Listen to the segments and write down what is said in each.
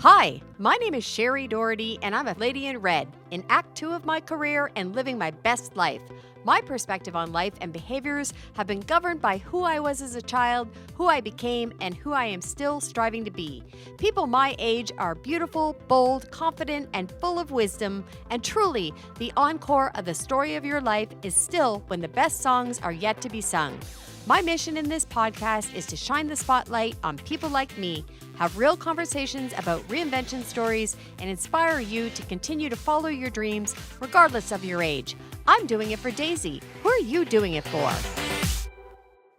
Hi, my name is Shari Doherty, and I'm a lady in red, in Act 2 of my career and living my best life. My perspective on life and behaviors have been governed by who I was as a child, who I became, and who I am still striving to be. People my age are beautiful, bold, confident, and full of wisdom, and truly, the encore of the story of your life is still when the best songs are yet to be sung. My mission in this podcast is to shine the spotlight on people like me, have real conversations about reinvention stories, and inspire you to continue to follow your dreams regardless of your age. I'm doing it for Daisy. Who are you doing it for?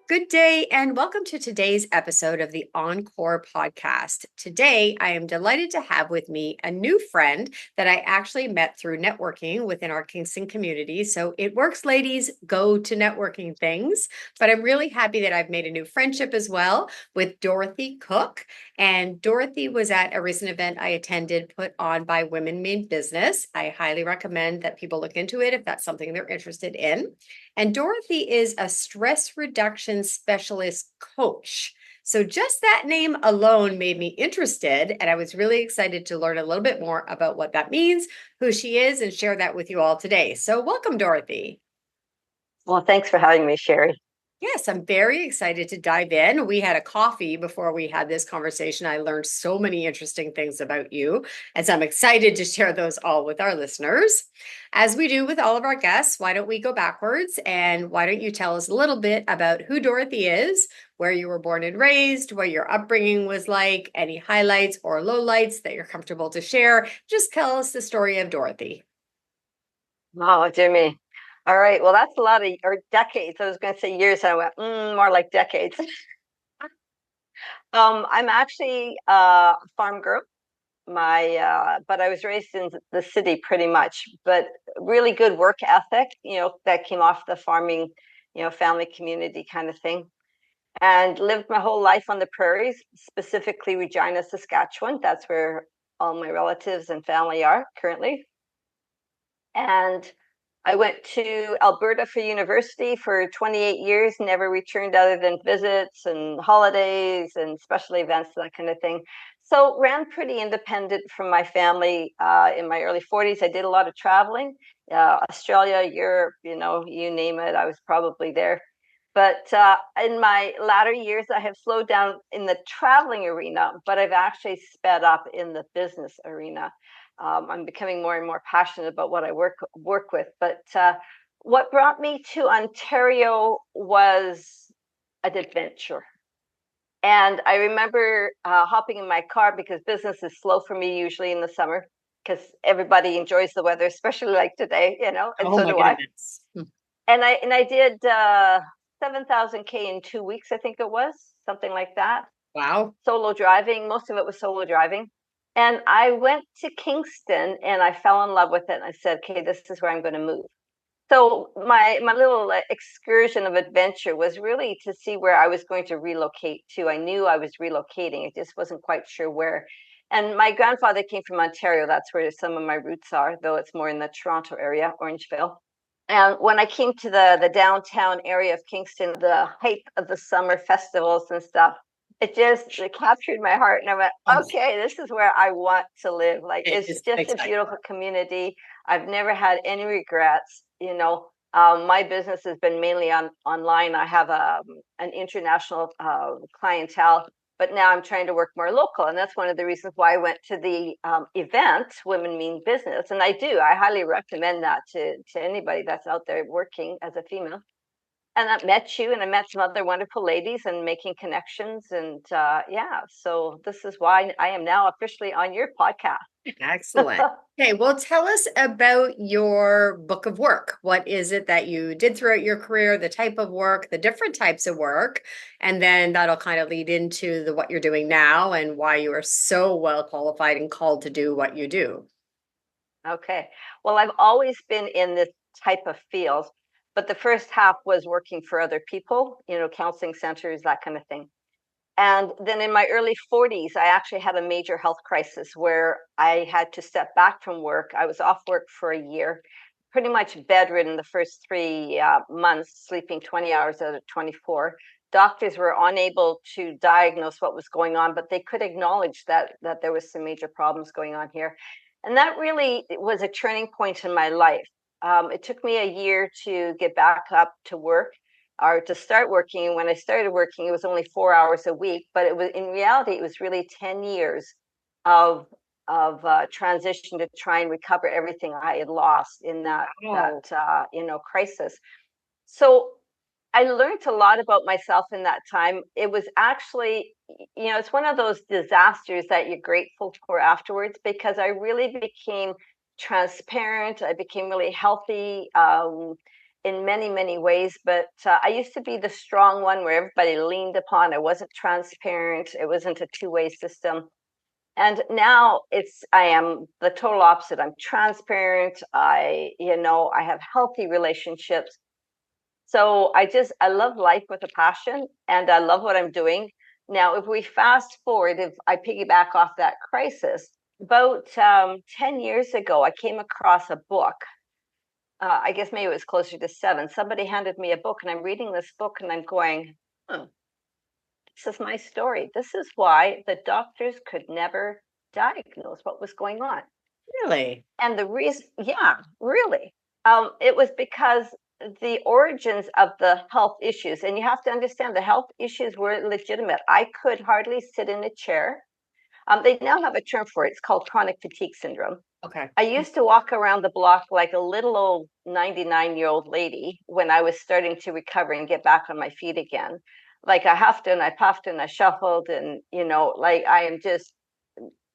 Good day, and welcome to today's episode of the Encore podcast. Today, I am delighted to have with me a new friend that I actually met through networking within our Kingston community. So it works, ladies, go to networking things. But I'm really happy that I've made a new friendship as well with Dorothy Cook. And Dorothy was at a recent event I attended put on by Women Mean Business. I highly recommend that people look into it if that's something they're interested in. And Dorothy is a stress reduction specialist coach. So just that name alone made me interested, and I was really excited to learn a little bit more about what that means, who she is, and share that with you all today. So welcome, Dorothy. Well, thanks for having me, Shari. Yes, I'm very excited to dive in. We had a coffee before we had this conversation. I learned so many interesting things about you, and so I'm excited to share those all with our listeners. As we do with all of our guests, why don't we go backwards and why don't you tell us a little bit about who Dorothy is, where you were born and raised, what your upbringing was like, any highlights or lowlights that you're comfortable to share. Just tell us the story of Dorothy. Oh, dear me. All right. Well, that's a lot of or decades. I was going to say years, and I went more like decades. I'm actually a farm girl. But I was raised in the city pretty much. But really good work ethic, that came off the farming, family community kind of thing. And lived my whole life on the prairies, specifically Regina, Saskatchewan. That's where all my relatives and family are currently. And I went to Alberta for university for 28 years, never returned other than visits and holidays and special events, that kind of thing. So ran pretty independent from my family in my early 40s. I did a lot of traveling, Australia, Europe, you name it, I was probably there. But in my latter years, I have slowed down in the traveling arena, but I've actually sped up in the business arena. I'm becoming more and more passionate about what I work with. But what brought me to Ontario was an adventure. And I remember hopping in my car because business is slow for me usually in the summer because everybody enjoys the weather, especially like today, and Oh so my do I. goodness. And I did 7,000 K in 2 weeks, I think it was, something like that. Wow. Solo driving. Most of it was solo driving. And I went to Kingston and I fell in love with it. And I said, okay, this is where I'm going to move. So my little excursion of adventure was really to see where I was going to relocate to. I knew I was relocating. I just wasn't quite sure where. And my grandfather came from Ontario. That's where some of my roots are, though it's more in the Toronto area, Orangeville. And when I came to the downtown area of Kingston, the height of the summer festivals and stuff, it captured my heart. And I went, okay, this is where I want to live. Like, it's just a beautiful community. I've never had any regrets. My business has been mainly online. I have an international clientele, but now I'm trying to work more local. And that's one of the reasons why I went to the event, Women Mean Business. And I highly recommend that to anybody that's out there working as a female. And I met you, and I met some other wonderful ladies and making connections. And so this is why I am now officially on your podcast. Excellent. Okay, well, tell us about your book of work. What is it that you did throughout your career, the type of work, the different types of work, and then that'll kind of lead into what you're doing now and why you are so well qualified and called to do what you do. Okay. Well, I've always been in this type of field, but the first half was working for other people, counseling centers, that kind of thing. And then in my early 40s, I actually had a major health crisis where I had to step back from work. I was off work for a year, pretty much bedridden the first 3 months, sleeping 20 hours out of 24. doctors were unable to diagnose what was going on, but they could acknowledge that there was some major problems going on here. And that really was a turning point in my life. It took me a year to get back up to work or to start working. And when I started working, it was only 4 hours a week, but it was, in reality, it was really 10 years of transition to try and recover everything I had lost in that crisis. So I learned a lot about myself in that time. It was actually, it's one of those disasters that you're grateful for afterwards, because I really became transparent. I became really healthy in many, many ways. But I used to be the strong one where everybody leaned upon. I wasn't transparent. It wasn't a two-way system. And now I am the total opposite. I'm transparent. I have healthy relationships. So I love life with a passion, and I love what I'm doing. Now, if we fast forward, if I piggyback off that crisis, about 10 years ago, I came across a book. I guess maybe it was closer to 7. Somebody handed me a book, and I'm reading this book, and I'm going, this is my story. This is why the doctors could never diagnose what was going on. Really? And the reason, yeah, really. It was because the origins of the health issues, and you have to understand the health issues were legitimate. I could hardly sit in a chair. They now have a term for it. It's called chronic fatigue syndrome. Okay. I used to walk around the block like a little old 99-year-old lady when I was starting to recover and get back on my feet again. Like I huffed and I puffed and I shuffled, and like I am just,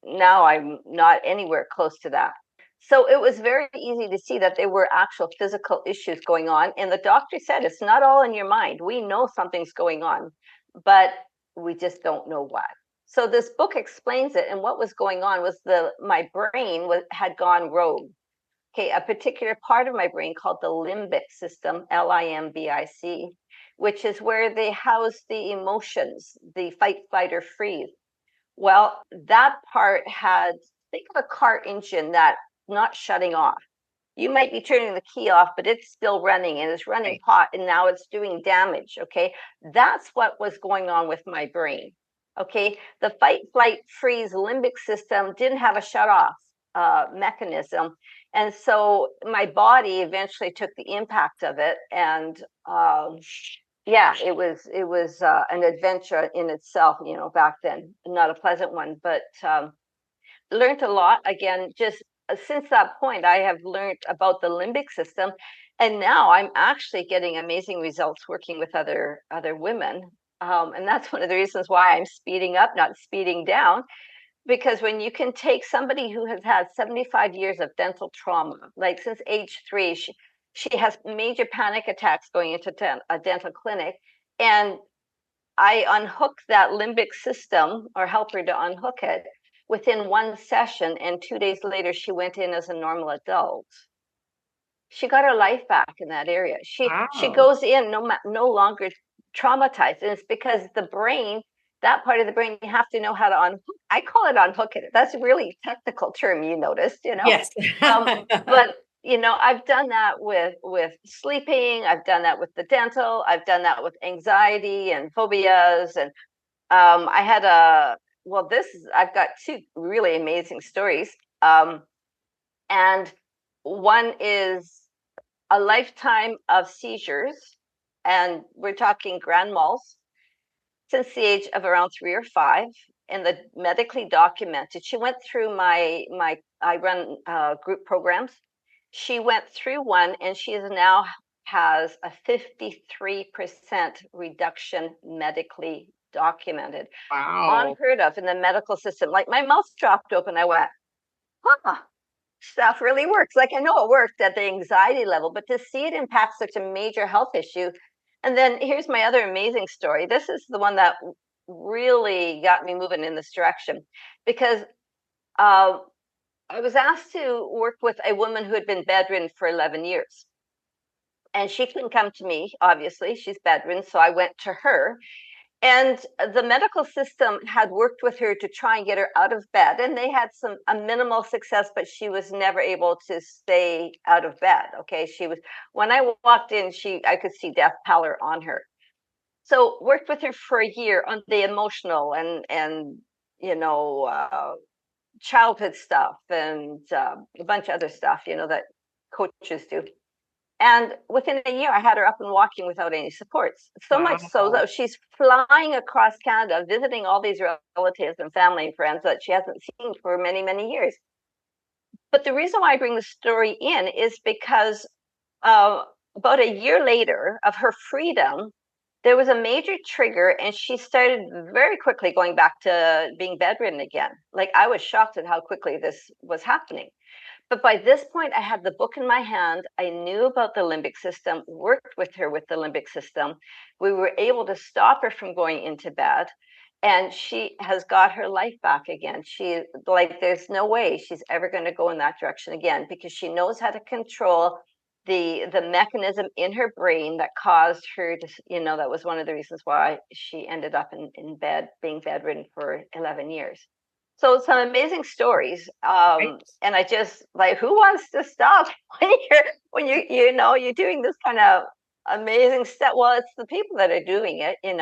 now I'm not anywhere close to that. So it was very easy to see that there were actual physical issues going on. And the doctor said, it's not all in your mind. We know something's going on, but we just don't know what. So this book explains it. And what was going on was my brain had gone rogue. Okay, a particular part of my brain called the limbic system, LIMBIC, which is where they house the emotions, the fight, flight, or freeze. Well, that part think of a car engine that's not shutting off. You might be turning the key off, but it's still running, and it's running hot, and now it's doing damage. Okay, that's what was going on with my brain. Okay, the fight, flight, freeze limbic system didn't have a shut off mechanism, and so my body eventually took the impact of it, and yeah, it was an adventure in itself, back then. Not a pleasant one, but learned a lot. Again, just since that point, I have learned about the limbic system, and now I'm actually getting amazing results working with other women. And that's one of the reasons why I'm speeding up, not speeding down, because when you can take somebody who has had 75 years of dental trauma, like since age 3, she has major panic attacks going into a dental clinic, and I unhook that limbic system, or help her to unhook it, within one session, and 2 days later she went in as a normal adult. She got her life back in that area. She goes in no longer traumatized, and it's because the brain, that part of the brain, you have to know how to unhook. I call it unhook it. That's a really technical term, you noticed, Yes. but I've done that with sleeping. I've done that with the dental. I've done that with anxiety and phobias. And I had I've got 2 really amazing stories. And one is a lifetime of seizures, and we're talking grand mals, since the age of around 3 or 5, and the medically documented. She went through I run group programs. She went through one, and she now has a 53% reduction medically documented. Wow. Unheard of in the medical system. Like my mouth dropped open. I went, stuff really works. Like I know it worked at the anxiety level, but to see it impact such a major health issue. And then here's my other amazing story. This is the one that really got me moving in this direction, because I was asked to work with a woman who had been bedridden for 11 years. And she couldn't come to me, obviously. She's bedridden. So I went to her. And the medical system had worked with her to try and get her out of bed. And they had a minimal success, but she was never able to stay out of bed. Okay. When I walked in, I could see death pallor on her. So worked with her for a year on the emotional and you know childhood stuff and a bunch of other stuff, that coaches do. And within a year, I had her up and walking without any supports. So much so Wow. that she's flying across Canada, visiting all these relatives and family and friends that she hasn't seen for many, many years. But the reason why I bring the story in is because about a year later of her freedom, there was a major trigger, and she started very quickly going back to being bedridden again. Like, I was shocked at how quickly this was happening. But by this point, I had the book in my hand. I knew about the limbic system, worked with her with the limbic system. We were able to stop her from going into bed. And she has got her life back again. There's no way she's ever going to go in that direction again, because she knows how to control the mechanism in her brain that caused her to, that was one of the reasons why she ended up in bed, being bedridden for 11 years. So some amazing stories. Right. And I just like, who wants to stop when you're doing this kind of amazing stuff? Well, it's the people that are doing it, and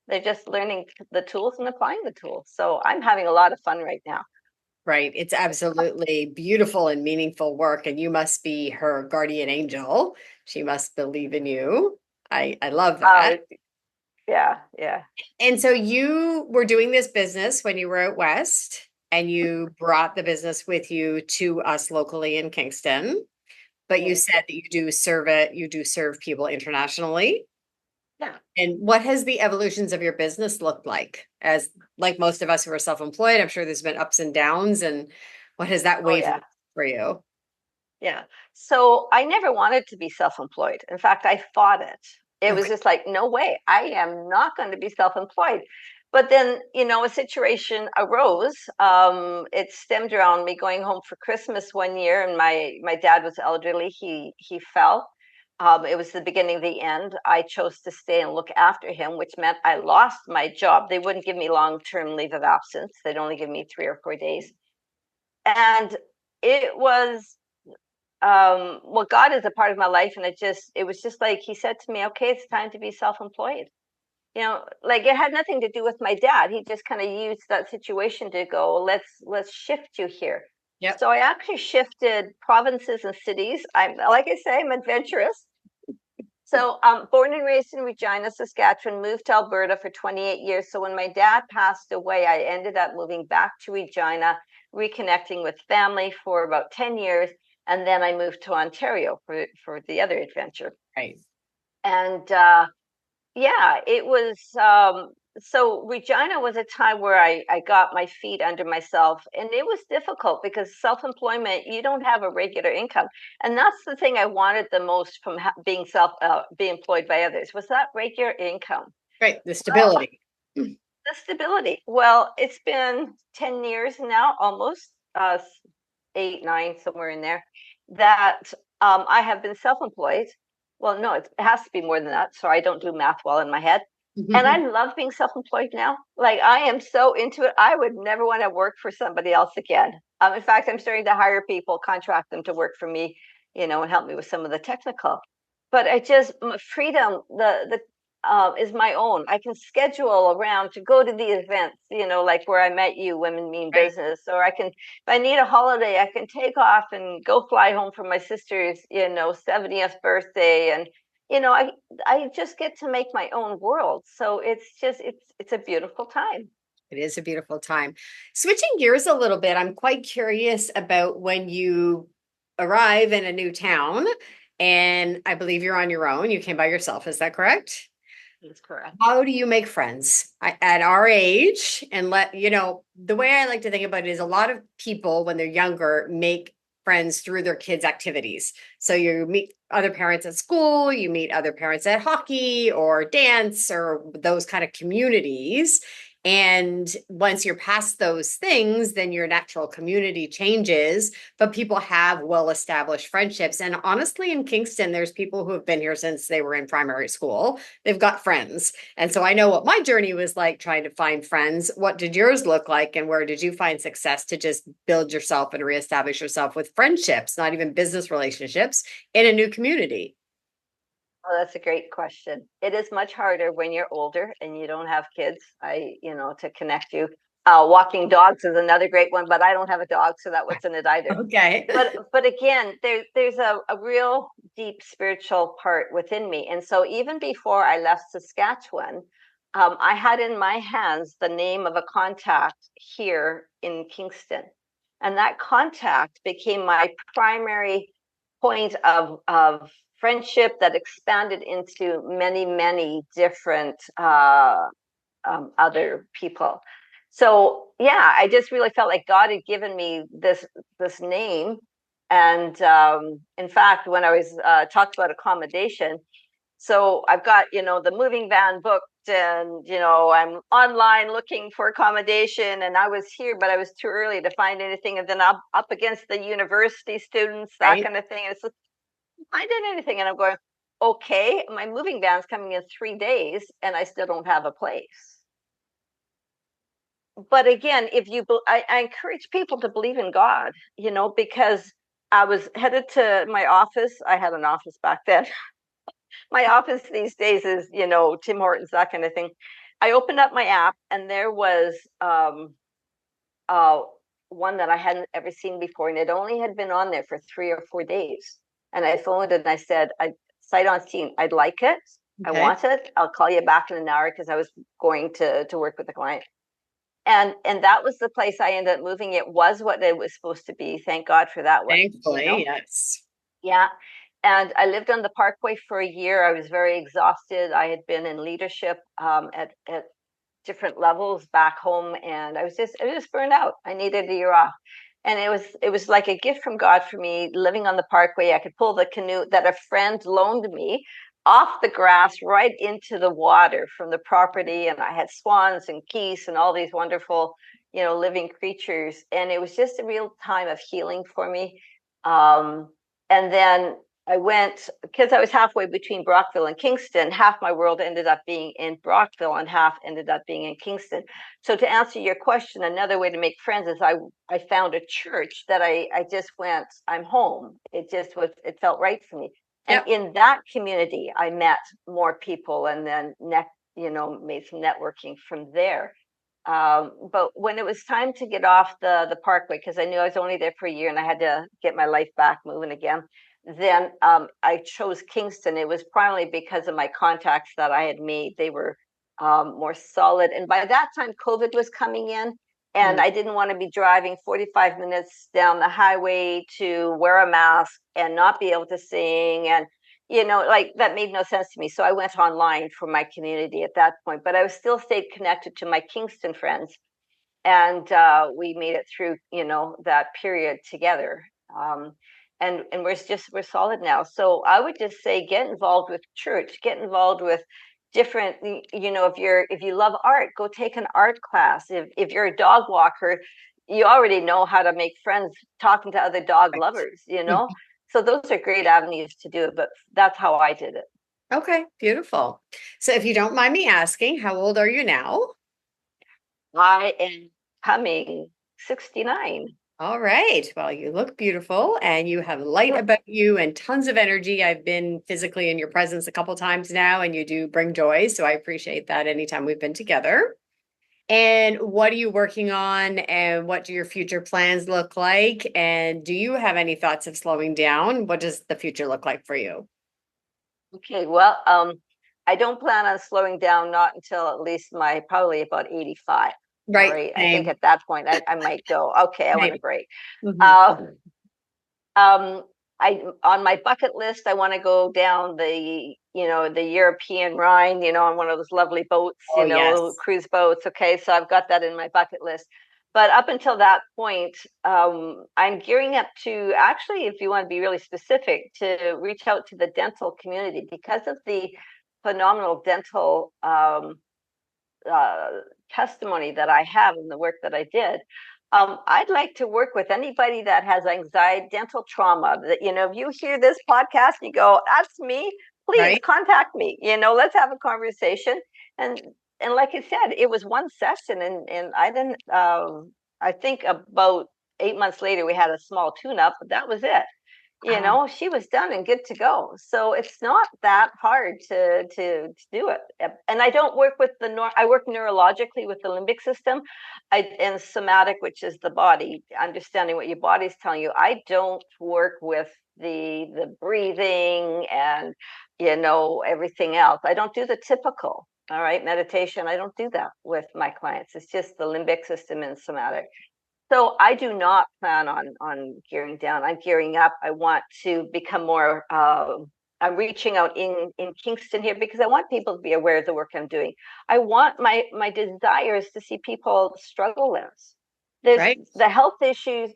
they're just learning the tools and applying the tools. So I'm having a lot of fun right now. Right. It's absolutely beautiful and meaningful work. And you must be her guardian angel. She must believe in you. I love that. Uh, yeah, yeah. And so you were doing this business when you were out west, and you brought the business with you to us locally in Kingston. But you Mm. said that you do serve people internationally. Yeah. And what has the evolutions of your business looked like? As like most of us who are self-employed, I'm sure there's been ups and downs. And what has that Oh, wave yeah. looked like for you? Yeah. So I never wanted to be self-employed. In fact, I fought it. It was Okay. just like, no way, I am not going to be self-employed. But then, a situation arose. It stemmed around me going home for Christmas one year, and my dad was elderly. He fell. It was the beginning of the end. I chose to stay and look after him, which meant I lost my job. They wouldn't give me long-term leave of absence. They'd only give me 3 or 4 days. And it was well, God is a part of my life, and it was just like he said to me, okay, it's time to be self-employed. Like, it had nothing to do with my dad. He just kind of used that situation to go, let's shift you here. Yep. So I actually shifted provinces and cities. I'm, like I say, I'm adventurous. So born and raised in Regina, Saskatchewan, moved to Alberta for 28 years. So when my dad passed away, I ended up moving back to Regina, reconnecting with family for about 10 years. And then I moved to Ontario for the other adventure. Right. And yeah, it was so Regina was a time where I got my feet under myself, and it was difficult because self-employment, you don't have a regular income. And that's the thing I wanted the most from being employed by others, was that regular income. Right. The Well, stability. the stability. Well, it's been 10 years now, almost 8, 9, somewhere in there, that I have been self-employed. Well, no, it has to be more than that. So I don't do math well in my head. And I love being self-employed now. Like, I am so into it. I would never want to work for somebody else again. In fact, I'm starting to hire people, contract them to work for me, and help me with some of the technical. But my freedom, the is my own. I can schedule around to go to the events, like where I met you, Women Mean Right. Business, or if I need a holiday, I can take off and go fly home for my sister's, 70th birthday. And, I just get to make my own world. So it's a beautiful time. It is a beautiful time. Switching gears a little bit, I'm quite curious about when you arrive in a new town, and I believe you're on your own. You came by yourself, is that correct? That's correct. How do you make friends at our age? And the way I like to think about it is a lot of people, when they're younger, make friends through their kids' activities. So you meet other parents at school, you meet other parents at hockey or dance or those kind of communities. And once you're past those things, then your natural community changes, but people have well-established friendships. And honestly, in Kingston, there's people who have been here since they were in primary school. They've got friends. And so I know what my journey was like trying to find friends. What did yours look like? And where did you find success to just build yourself and reestablish yourself with friendships, not even business relationships, in a new community? Oh, that's a great question. It is much harder when you're older and you don't have kids. To connect you. Walking dogs is another great one, but I don't have a dog, so that wasn't it either. Okay. But again, there's a real deep spiritual part within me. And so even before I left Saskatchewan, I had in my hands the name of a contact here in Kingston. And that contact became my primary point of friendship that expanded into many, many different other people. So yeah, I just really felt like God had given me this name. And in fact, when I was talked about accommodation, so I've got the moving van booked, and I'm online looking for accommodation, and I was here, but I was too early to find anything, and then I'm up against the university students, that Right. kind of thing. And it's just, I did anything, and I'm going, okay, my moving van's coming in 3 days, and I still don't have a place. But again, I encourage people to believe in God, because I was headed to my office. I had an office back then. My office these days is, Tim Hortons, that kind of thing. I opened up my app, and there was uh, one that I hadn't ever seen before, and it only had been on there for 3 or 4 days. And I phoned it and I said, I sight on scene, I'd like it. I Okay. want it. I'll call you back in an hour, because I was going to work with a client. And that was the place I ended up moving. It was what it was supposed to be. Thank God for that one. Thankfully, yes. Yeah. And I lived on the Parkway for a year. I was very exhausted. I had been in leadership at different levels back home, and I was just burned out. I needed a year off. And it was like a gift from God for me, living on the Parkway. I could pull the canoe that a friend loaned me off the grass right into the water from the property, and I had swans and geese and all these wonderful, living creatures, and it was just a real time of healing for me. And then I went, because I was halfway between Brockville and Kingston. Half my world ended up being in Brockville, and half ended up being in Kingston. So to answer your question, another way to make friends is I found a church that I just went, I'm home. It felt right for me. And Yep. in that community, I met more people, and then made some networking from there. But when it was time to get off the Parkway, because I knew I was only there for a year and I had to get my life back moving again, then I chose Kingston. It was primarily because of my contacts that I had made. They were more solid. And by that time, COVID was coming in, and Mm. I didn't want to be driving 45 minutes down the highway to wear a mask and not be able to sing. And, like that made no sense to me. So I went online for my community at that point, but I was still stayed connected to my Kingston friends. And we made it through, that period together. And we're solid now. So I would just say, get involved with church, get involved with different, if you love art, go take an art class. If you're a dog walker, you already know how to make friends talking to other dog lovers. So those are great avenues to do it, but that's how I did it. Okay, beautiful. So if you don't mind me asking, how old are you now? I am coming 69. All right. Well, you look beautiful and you have light about you and tons of energy. I've been physically in your presence a couple times now, and you do bring joy. So I appreciate that anytime we've been together. And what are you working on, and what do your future plans look like? And do you have any thoughts of slowing down? What does the future look like for you? Okay, well, I don't plan on slowing down, not until at least my probably about 85. All Right. right. I think Same. at that point I might go, okay, I want a Same. break. Mhm. Uh, um, I on my bucket list, I want to go down the European Rhine, on one of those lovely boats, Oh, yes. cruise boats. Okay, so I've got that in my bucket list. But up until that point, I'm gearing up to actually, if you want to be really specific, to reach out to the dental community because of the phenomenal dental uh, testimony that I have in the work that I did. I'd like to work with anybody that has anxiety, dental trauma. That if you hear this podcast, you go, "That's me." Please Right. contact me. Let's have a conversation. And and like I said, it was one session, and I didn't. I think about 8 months later, we had a small tune-up, but that was it. Wow. she was done and good to go. So it's not that hard to do it. And I don't work with I work neurologically with the limbic system, and somatic, which is the body, understanding what your body's telling you. I don't work with the breathing and everything else. I don't do the typical, all right, meditation. I don't do that with my clients. It's just the limbic system and somatic. So I do not plan on gearing down. I'm gearing up. I want to become more. I'm reaching out in Kingston here because I want people to be aware of the work I'm doing. I want my desire is to see people struggle less. There's Right. the health issues.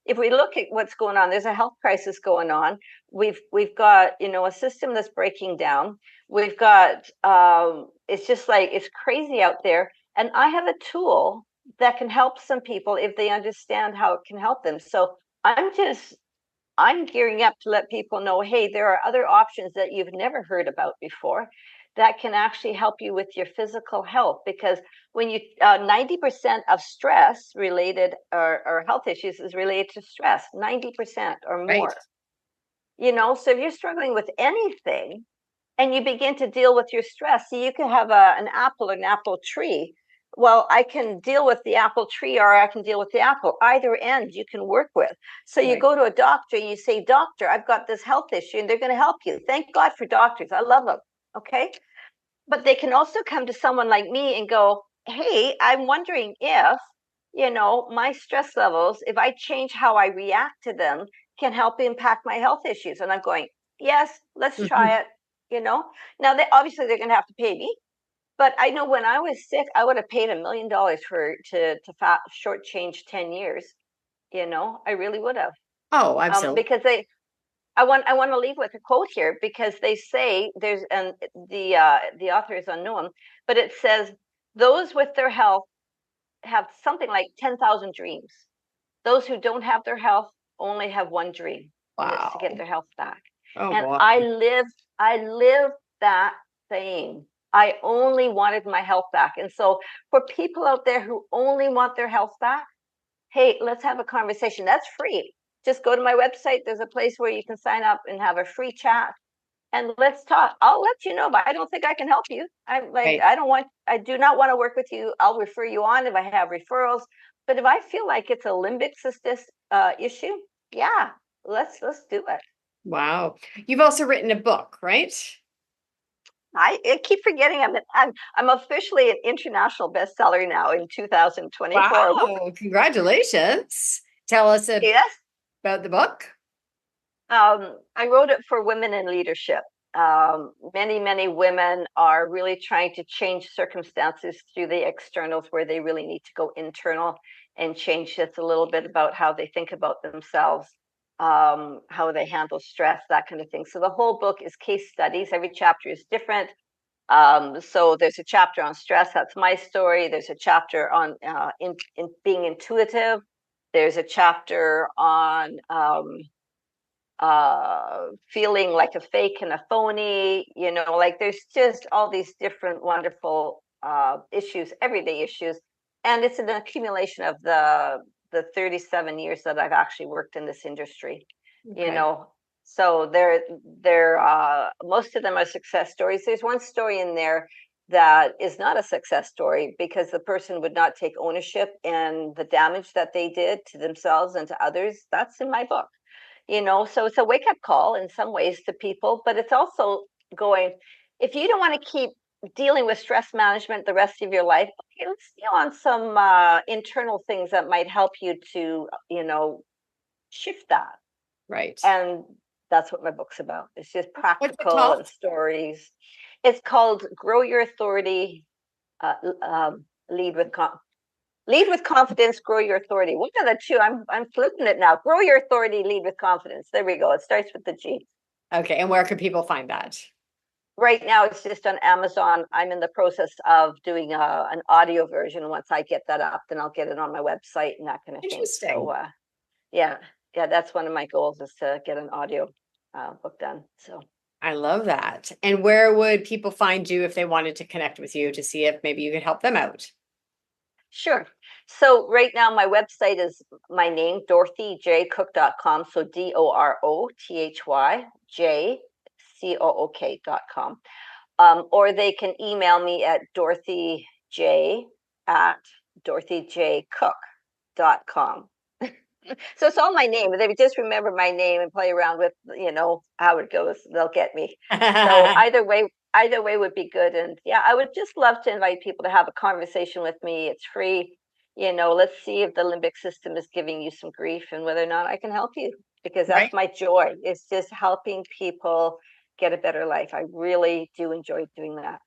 If we look at what's going on, there's a health crisis going on. We've got a system that's breaking down. We've got it's just like it's crazy out there, and I have a tool that can help some people if they understand how it can help them. So I'm gearing up to let people know, hey, there are other options that you've never heard about before that can actually help you with your physical health. Because when 90% of stress related or health issues is related to stress, 90% or Right. more. So if you're struggling with anything, and you begin to deal with your stress. So you can have an apple tree. Well, I can deal with the apple tree or I can deal with the apple. Either end you can work with. So you Right. go to a doctor, you say, doctor, I've got this health issue, and they're going to help you. Thank God for doctors. I love them. Okay. But they can also come to someone like me and go, hey, I'm wondering if, my stress levels, if I change how I react to them, can help impact my health issues. And I'm going, yes, let's Mhm. try it. Now they obviously they're going to have to pay me, but I know when I was sick, I would have paid $1 million to shortchange 10 years. I really would have. Oh, absolutely. Because I want to leave with a quote here because they say there's and the author is unknown, but it says those with their health have something like 10,000 dreams. Those who don't have their health only have one dream, and it's to get Wow. their health back. Oh And boy. I lived that saying. I only wanted my health back. And so for people out there who only want their health back, hey, let's have a conversation. That's free. Just go to my website. There's a place where you can sign up and have a free chat and let's talk. I'll let you know, but I don't think I can help you. Right. I do not want to work with you. I'll refer you on if I have referrals. But if I feel like it's a limbic system issue, yeah, let's do it. Wow. You've also written a book, right? I keep forgetting I'm officially an international bestseller now in 2024. Wow. Congratulations. Tell us Yes. about the book. I wrote it for women in leadership. Many women are really trying to change circumstances through the externals where they really need to go internal and change just a little bit about how they think about themselves, how they handle stress, that kind of thing. So the whole book is case studies. Every chapter is different. So there's a chapter on stress. That's my story. There's a chapter on in being intuitive. There's a chapter on feeling like a fake and a phony, like there's just all these different wonderful issues, everyday issues. And it's an accumulation of the 37 years that I've actually worked in this industry, you Okay. know. So they're most of them are success stories. There's one story in there that is not a success story because the person would not take ownership and the damage that they did to themselves and to others. That's in my book. So it's a wake up call in some ways to people, but it's also going, if you don't want to keep dealing with stress management the rest of your life, okay, let's deal on some internal things that might help you to shift that. Right. And that's what my book's about. It's just What's it practical called? and stories. It's called Grow Your Authority, uh, lead with Lead with confidence, grow your authority. One of the two. I'm flipping it now. Grow your authority, lead with confidence. There we go. It starts with the G. Okay. And where can people find that? Right now, it's just on Amazon. I'm in the process of doing an audio version. Once I get that up, then I'll get it on my website and that kind of thing. So, Interesting. yeah, that's one of my goals is to get an audio book done. So, I love that. And where would people find you if they wanted to connect with you to see if maybe you could help them out? sure. So right now my website is my name, dorothyjcook.com. So DorothyJCook.com. Or they can email me at dorothyj@dorothyjcook.com. So it's all my name. If they just remember my name and play around with, how it goes, they'll get me. So either way would be good. And yeah, I would just love to invite people to have a conversation with me. It's free. Let's see if the limbic system is giving you some grief and whether or not I can help you, because that's Right. my joy. It's just helping people get a better life. I really do enjoy doing that.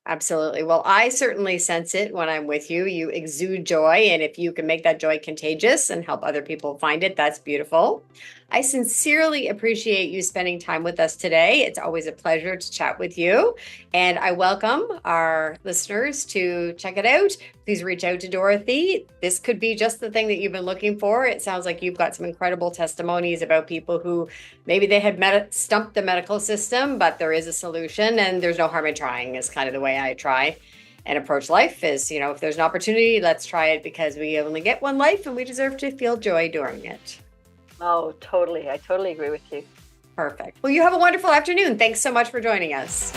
Absolutely. Well, I certainly sense it when I'm with you. You exude joy. And if you can make that joy contagious and help other people find it, that's beautiful. I sincerely appreciate you spending time with us today. It's always a pleasure to chat with you. And I welcome our listeners to check it out. Please reach out to Dorothy. This could be just the thing that you've been looking for. It sounds like you've got some incredible testimonies about people who maybe they had stumped the medical system, but there is a solution and there's no harm in trying, is kind of the way I try and approach life. Is, if there's an opportunity, let's try it, because we only get one life and we deserve to feel joy doing it. Oh, totally. I totally agree with you. Perfect. Well, you have a wonderful afternoon. Thanks so much for joining us.